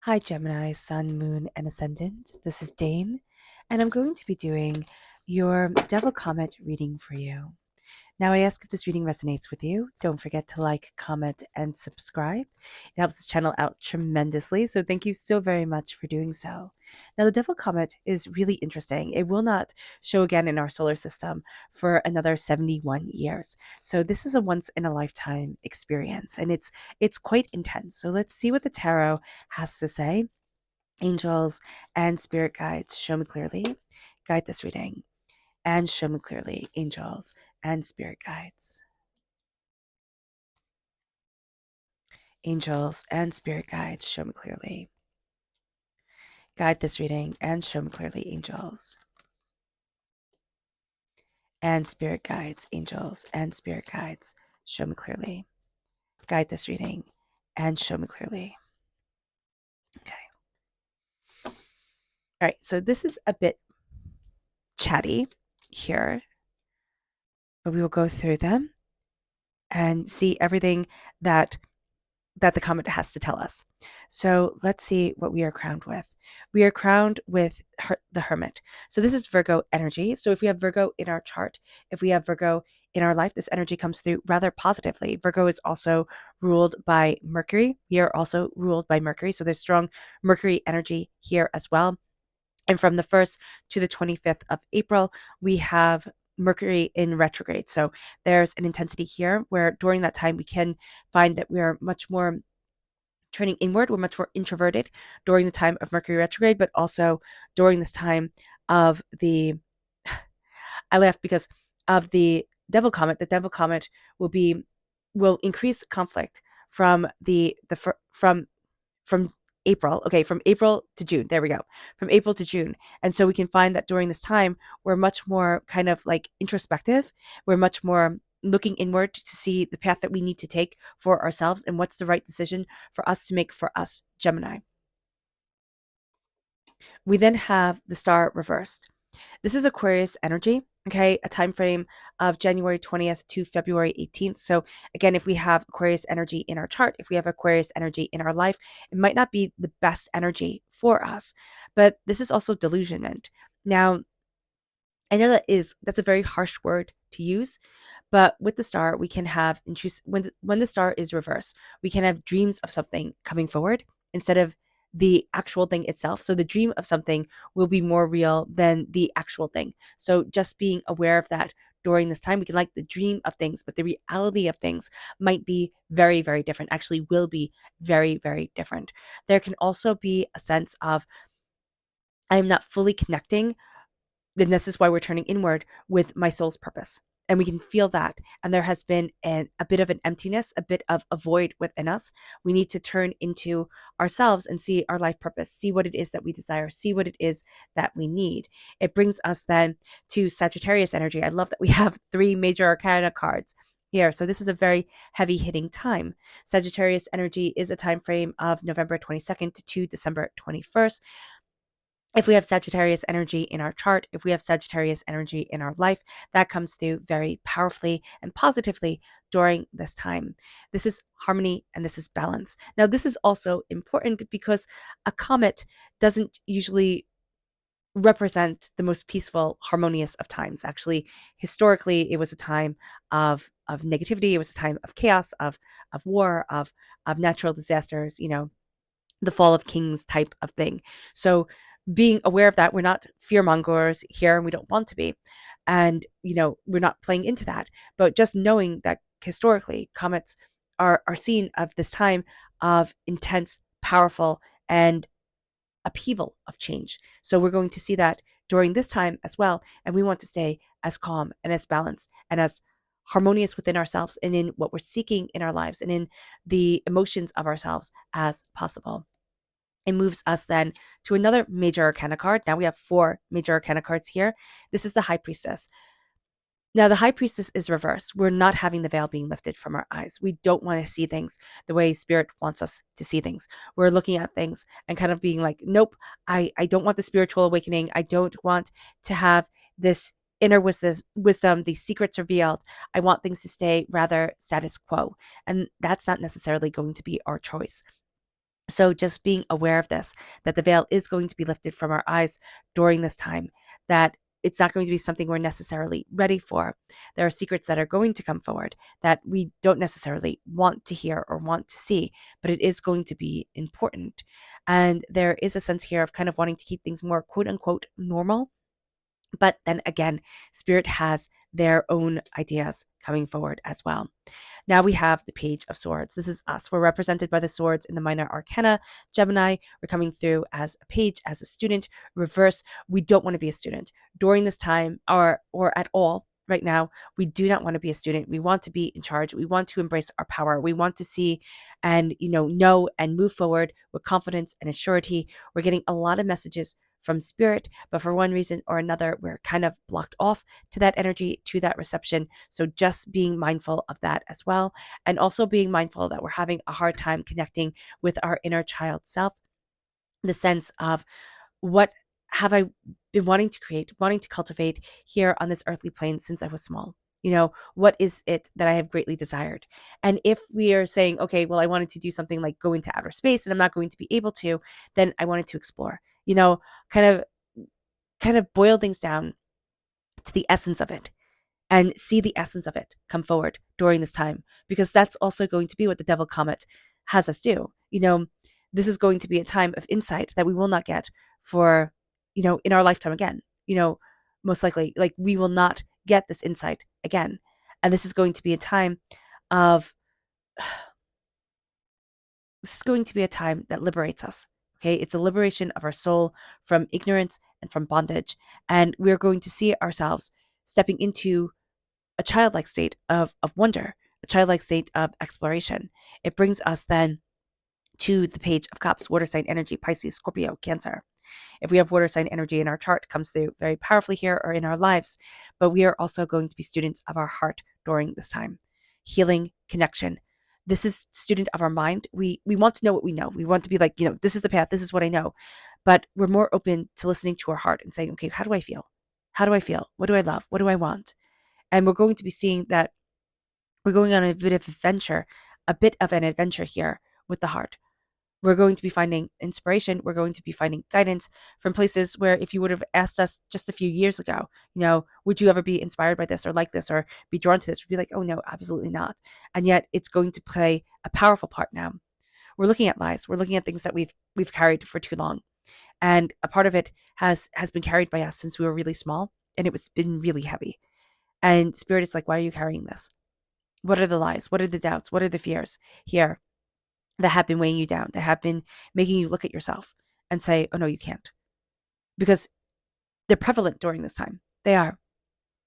Hi, Gemini, Sun, Moon, and Ascendant. This is Dane, and I'm going to be doing your Devil Comet reading for you. Now, I ask if this reading resonates with you. Don't forget to like, comment, and subscribe. It helps this channel out tremendously, so thank you so very much for doing so. Now, the Devil Comet is really interesting. It will not show again in our solar system for another 71 years. So this is a once in a lifetime experience, and it's quite intense. So let's see what the tarot has to say. Angels and spirit guides, show me clearly. Guide this reading and show me clearly, angels and spirit guides. Angels and spirit guides, show me clearly. Guide this reading and show me clearly, angels and spirit guides, angels and spirit guides, show me clearly. Guide this reading and show me clearly. Okay. All right, so this is a bit chatty here, but we will go through them and see everything that the comet has to tell us. So let's see what we are crowned with. We are crowned with the Hermit. So this is Virgo energy. So if we have Virgo in our chart, if we have Virgo in our life, this energy comes through rather positively. Virgo is also ruled by Mercury. We are also ruled by Mercury. So there's strong Mercury energy here as well. And from the 1st to the 25th of April, we have Mercury in retrograde. So there's an intensity here where during that time we can find that we are much more turning inward. We're much more introverted during the time of Mercury retrograde, but also during this time of the, I laugh because of the Devil Comet. The Devil Comet will increase conflict from from April. Okay, from April to June. There we go. From April to June. And so we can find that during this time, we're much more kind of like introspective. We're much more looking inward to see the path that we need to take for ourselves and what's the right decision for us to make for us, Gemini. We then have the star reversed. This is Aquarius energy, okay, a time frame of January 20th to February 18th. So again, if we have Aquarius energy in our chart, if we have Aquarius energy in our life, it might not be the best energy for us, but this is also delusionment. Now, I know that's a very harsh word to use, but with the star, we can have when the star is reversed, we can have dreams of something coming forward instead of the actual thing itself. So the dream of something will be more real than the actual thing. So just being aware of that during this time, we can like the dream of things, but the reality of things might be very, very different, actually will be very, very different. There can also be a sense of I'm not fully connecting, then this is why we're turning inward with my soul's purpose. And we can feel that. And there has been a bit of an emptiness, a bit of a void within us. We need to turn into ourselves and see our life purpose, see what it is that we desire, see what it is that we need. It brings us then to Sagittarius energy. I love that we have 3 major arcana cards here. So this is a very heavy hitting time. Sagittarius energy is a time frame of November 22nd to December 21st. If we have Sagittarius energy in our chart, if we have Sagittarius energy in our life, that comes through very powerfully and positively during this time. This is harmony and this is balance. Now, this is also important because a comet doesn't usually represent the most peaceful, harmonious of times. Actually, historically, it was a time of negativity. It was a time of chaos, of war, of natural disasters. The fall of kings type of thing. So being aware of that, we're not fear mongers here and we don't want to be. And, we're not playing into that. But just knowing that historically comets are seen of this time of intense, powerful, and upheaval of change. So we're going to see that during this time as well. And we want to stay as calm and as balanced and as harmonious within ourselves and in what we're seeking in our lives and in the emotions of ourselves as possible. It moves us then to another major arcana card. Now we have 4 major arcana cards here. This is the High Priestess. Now, the High Priestess is reversed. We're not having the veil being lifted from our eyes. We don't want to see things the way Spirit wants us to see things. We're looking at things and kind of being like, nope, I don't want the spiritual awakening. I don't want to have this inner wisdom, these secrets revealed. I want things to stay rather status quo. And that's not necessarily going to be our choice. So just being aware of this, that the veil is going to be lifted from our eyes during this time, that it's not going to be something we're necessarily ready for. There are secrets that are going to come forward that we don't necessarily want to hear or want to see, but it is going to be important. And there is a sense here of kind of wanting to keep things more quote unquote normal. But then again, Spirit has their own ideas coming forward as well. Now we have the Page of Swords. This is us. We're represented by the swords in the minor arcana. Gemini, we're coming through as a page, as a student. Reverse, we don't want to be a student. During this time, or at all, right now, we do not want to be a student. We want to be in charge. We want to embrace our power. We want to see and, know and move forward with confidence and assurity. We're getting a lot of messages from Spirit, but for one reason or another, we're kind of blocked off to that energy, to that reception. So just being mindful of that as well. And also being mindful that we're having a hard time connecting with our inner child self, the sense of what have I been wanting to create, wanting to cultivate here on this earthly plane since I was small? What is it that I have greatly desired? And if we are saying, okay, well, I wanted to do something like go into outer space and I'm not going to be able to, then I wanted to explore, kind of boil things down to the essence of it and see the essence of it come forward during this time, because that's also going to be what the devil comet has us do. This is going to be a time of insight that we will not get for, in our lifetime again. Most likely, like, we will not get this insight again. And this is going to be a time of, this is going to be a time that liberates us. Okay, it's a liberation of our soul from ignorance and from bondage. And we're going to see ourselves stepping into a childlike state of wonder, a childlike state of exploration. It brings us then to the Page of Cups, water sign energy, Pisces, Scorpio, Cancer. If we have water sign energy in our chart, it comes through very powerfully here or in our lives, but we are also going to be students of our heart during this time. Healing, connection. This is student of our mind. We want to know what we know. We want to be like, this is the path, this is what I know. But we're more open to listening to our heart and saying, okay, how do I feel? How do I feel? What do I love? What do I want? And we're going to be seeing that we're going on a bit of an adventure here with the heart. We're going to be finding inspiration. We're going to be finding guidance from places where if you would have asked us just a few years ago, would you ever be inspired by this or like this or be drawn to this? We'd be like, oh no, absolutely not. And yet it's going to play a powerful part now. We're looking at lies. We're looking at things that we've carried for too long. And a part of it has been carried by us since we were really small, and it was been really heavy. And Spirit is like, why are you carrying this? What are the lies? What are the doubts? What are the fears here that have been weighing you down, that have been making you look at yourself and say, oh no, you can't? Because they're prevalent during this time. They are.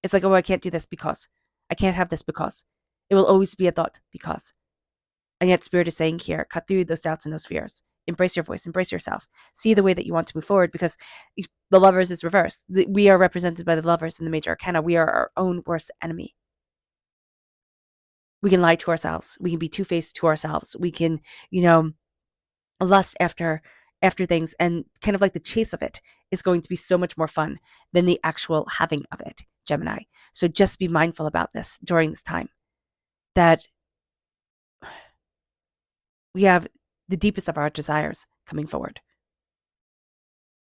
It's like, oh, I can't do this because. I can't have this because. It will always be a thought because. And yet Spirit is saying here, cut through those doubts and those fears. Embrace your voice, embrace yourself. See the way that you want to move forward, because the Lovers is reversed. We are represented by the Lovers in the major arcana. We are our own worst enemy. We can lie to ourselves. We can be two-faced to ourselves. We can, lust after things, and kind of like the chase of it is going to be so much more fun than the actual having of it, Gemini. So just be mindful about this during this time, that we have the deepest of our desires coming forward.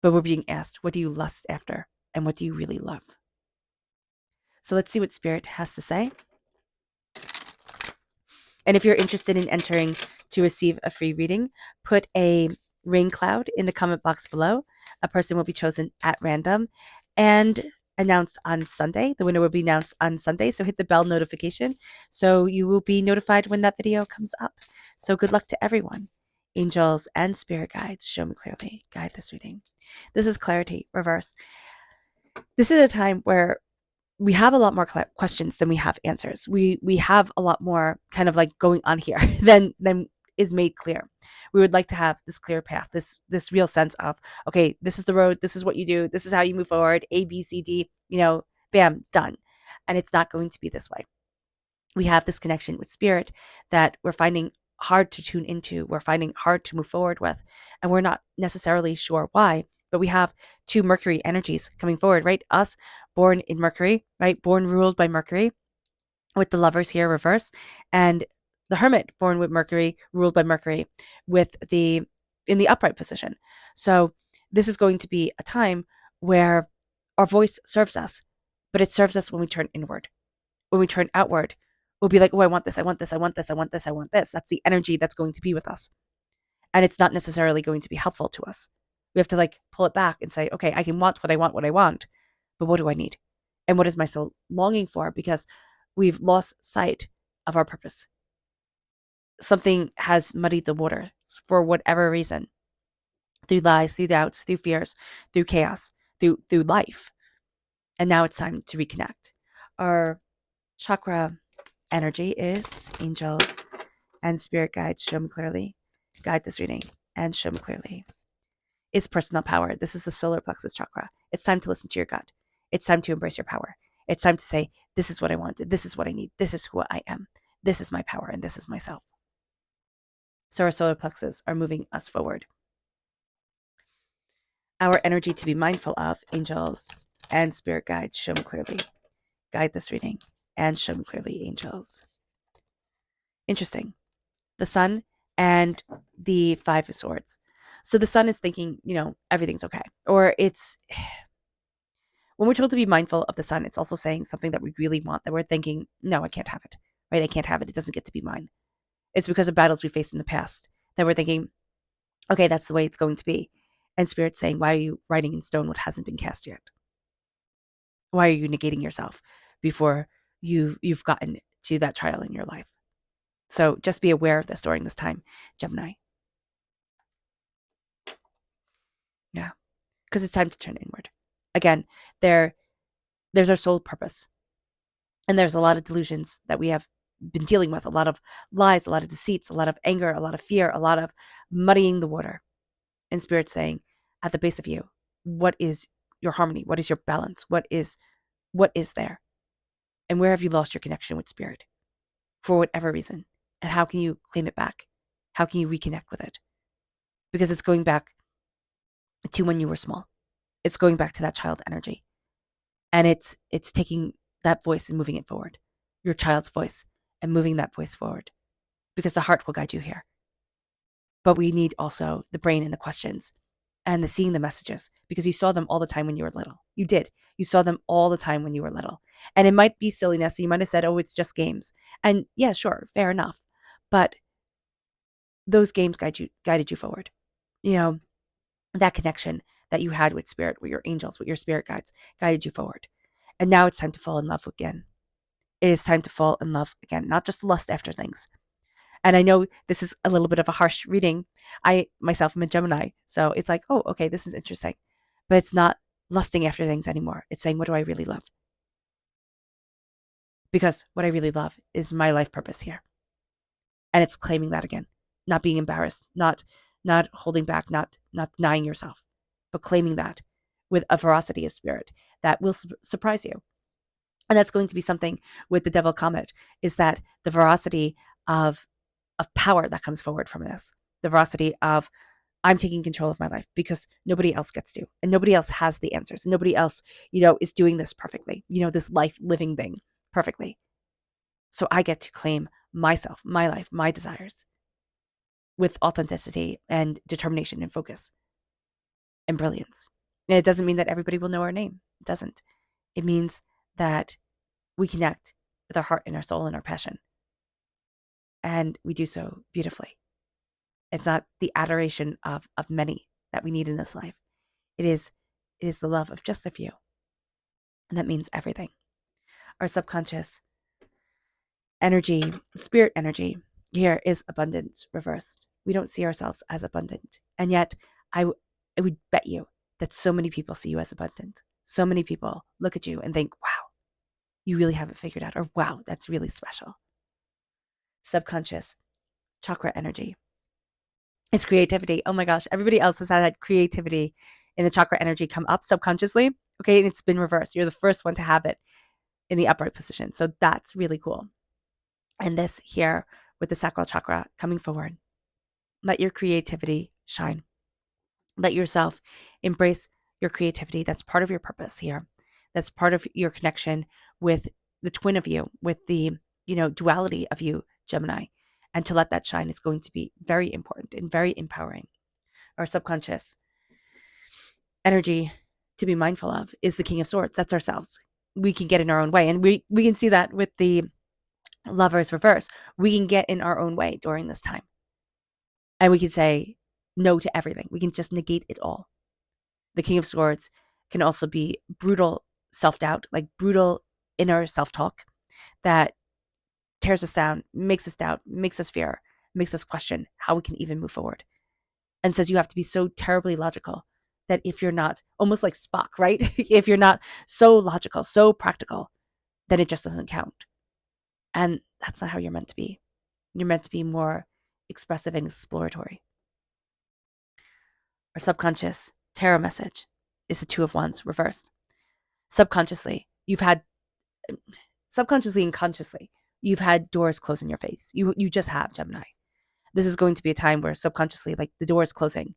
But we're being asked, what do you lust after? And what do you really love? So let's see what Spirit has to say. And if you're interested in entering to receive a free reading, put a rain cloud in the comment box below. A person will be chosen at random and announced on Sunday. The winner will be announced on Sunday. So hit the bell notification so you will be notified when that video comes up. So good luck to everyone. Angels and spirit guides, show me clearly. Guide this reading. This is clarity, reverse. This is a time where we have a lot more questions than we have answers. We have a lot more kind of like going on here than is made clear. We would like to have this clear path, this real sense of, okay, this is the road, this is what you do, this is how you move forward, A, B, C, D, bam, done. And it's not going to be this way. We have this connection with Spirit that we're finding hard to tune into, we're finding hard to move forward with, and we're not necessarily sure why. But we have two Mercury energies coming forward, right? Us, born in Mercury, right? Born ruled by Mercury, with the Lovers here reverse, and the Hermit, born with Mercury, ruled by Mercury, with the in the upright position. So this is going to be a time where our voice serves us, but it serves us when we turn inward. When we turn outward, we'll be like, oh, I want this, I want this, I want this, I want this, I want this. That's the energy that's going to be with us. And it's not necessarily going to be helpful to us. We have to like pull it back and say, okay, I can want what I want, but what do I need? And what is my soul longing for? Because we've lost sight of our purpose. Something has muddied the water for whatever reason, through lies, through doubts, through fears, through chaos, through life. And now it's time to reconnect. Our chakra energy is angels and spirit guides. Show me clearly. Guide this reading and show me clearly. Is personal power. This is the solar plexus chakra. It's time to listen to your gut. It's time to embrace your power. It's time to say, this is what I want. This is what I need. This is who I am. This is my power and this is myself. So our solar plexus are moving us forward. Our energy to be mindful of, angels and spirit guides. Show me clearly. Guide this reading and show me clearly, angels. Interesting. The sun and the Five of Swords. So the sun is thinking, everything's okay. Or it's, when we're told to be mindful of the sun, it's also saying something that we really want, that we're thinking, no, I can't have it, right? I can't have it. It doesn't get to be mine. It's because of battles we faced in the past that we're thinking, okay, that's the way it's going to be. And Spirit's saying, why are you writing in stone what hasn't been cast yet? Why are you negating yourself before you've gotten to that trial in your life? So just be aware of this during this time, Gemini. Yeah, because it's time to turn inward. Again, there's our soul purpose. And there's a lot of delusions that we have been dealing with, a lot of lies, a lot of deceits, a lot of anger, a lot of fear, a lot of muddying the water. And Spirit saying, at the base of you, what is your harmony? What is your balance? What is there? And where have you lost your connection with Spirit? For whatever reason. And how can you claim it back? How can you reconnect with it? Because it's going back to when you were small. It's going back to that child energy. And it's taking that voice and moving it forward. Your child's voice and moving that voice forward. Because the heart will guide you here. But we need also the brain and the questions and the seeing the messages, because you saw them all the time when you were little. You did. You saw them all the time when you were little. And it might be silliness. You might have said, oh, it's just games. And yeah, sure, fair enough. But those games guided you forward. That connection that you had with Spirit, with your angels, with your spirit guides, guided you forward. And now it's time to fall in love again. It is time to fall in love again, not just lust after things. And I know this is a little bit of a harsh reading. I, myself, am a Gemini. So it's like, oh, okay, this is interesting. But it's not lusting after things anymore. It's saying, what do I really love? Because what I really love is my life purpose here. And it's claiming that again. Not being embarrassed, not holding back, not denying yourself, but claiming that with a ferocity of spirit that will surprise you. And that's going to be something with the devil Comet, is that the veracity of power that comes forward from this, the veracity of, I'm taking control of my life because nobody else gets to, and nobody else has the answers, and nobody else, is doing this perfectly, this life living thing perfectly. So I get to claim myself, my life, my desires with authenticity and determination and focus and brilliance. And it doesn't mean that everybody will know our name. It doesn't. It means that we connect with our heart and our soul and our passion. And we do so beautifully. It's not the adoration of many that we need in this life. It is the love of just a few. And that means everything. Our subconscious energy, spirit energy, here is abundance reversed. We don't see ourselves as abundant. And yet, I would bet you that so many people see you as abundant. So many people look at you and think, wow, you really have it figured out. Or wow, that's really special. Subconscious chakra energy is creativity. Oh my gosh, everybody else has had creativity in the chakra energy come up subconsciously. Okay, and it's been reversed. You're the first one to have it in the upright position. So that's really cool. And this here with the sacral chakra coming forward. Let your creativity shine. Let yourself embrace your creativity. That's part of your purpose here. That's part of your connection with the twin of you, with the, duality of you, Gemini. And to let that shine is going to be very important and very empowering. our subconscious energy to be mindful of is the King of Swords. That's ourselves. We can get in our own way. And we can see that with the Lovers reverse. We can get in our own way during this time. And we can say no to everything. We can just negate it all. The King of Swords can also be brutal self-doubt, like brutal inner self-talk that tears us down, makes us doubt, makes us fear, makes us question how we can even move forward. And says you have to be so terribly logical that if you're not, almost like Spock, right? If you're not so logical, so practical, then it just doesn't count. And that's not how you're meant to be. You're meant to be more expressive and exploratory. Our subconscious tarot message is the Two of Wands reversed. Subconsciously and consciously, you've had doors close in your face. You just have, Gemini. This is going to be a time where subconsciously, like the doors closing,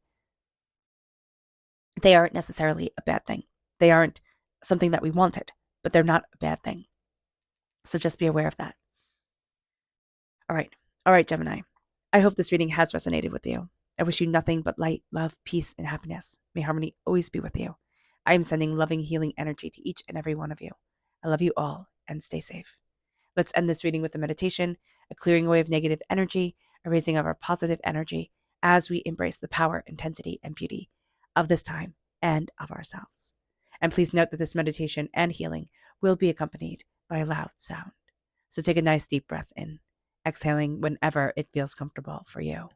they aren't necessarily a bad thing. They aren't something that we wanted, but they're not a bad thing. So just be aware of that. All right, Gemini. I hope this reading has resonated with you. I wish you nothing but light, love, peace, and happiness. May harmony always be with you. I am sending loving, healing energy to each and every one of you. I love you all and stay safe. Let's end this reading with a meditation, a clearing away of negative energy, a raising of our positive energy as we embrace the power, intensity, and beauty of this time and of ourselves. And please note that this meditation and healing will be accompanied by a loud sound. So take a nice deep breath in, exhaling whenever it feels comfortable for you.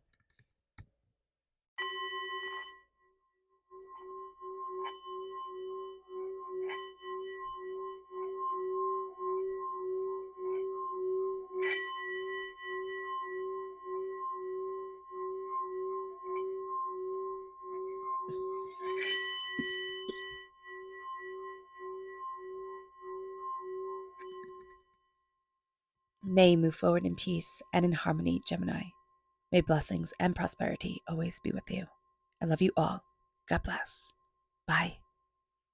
May you move forward in peace and in harmony, Gemini. May blessings and prosperity always be with you. I love you all. God bless. Bye.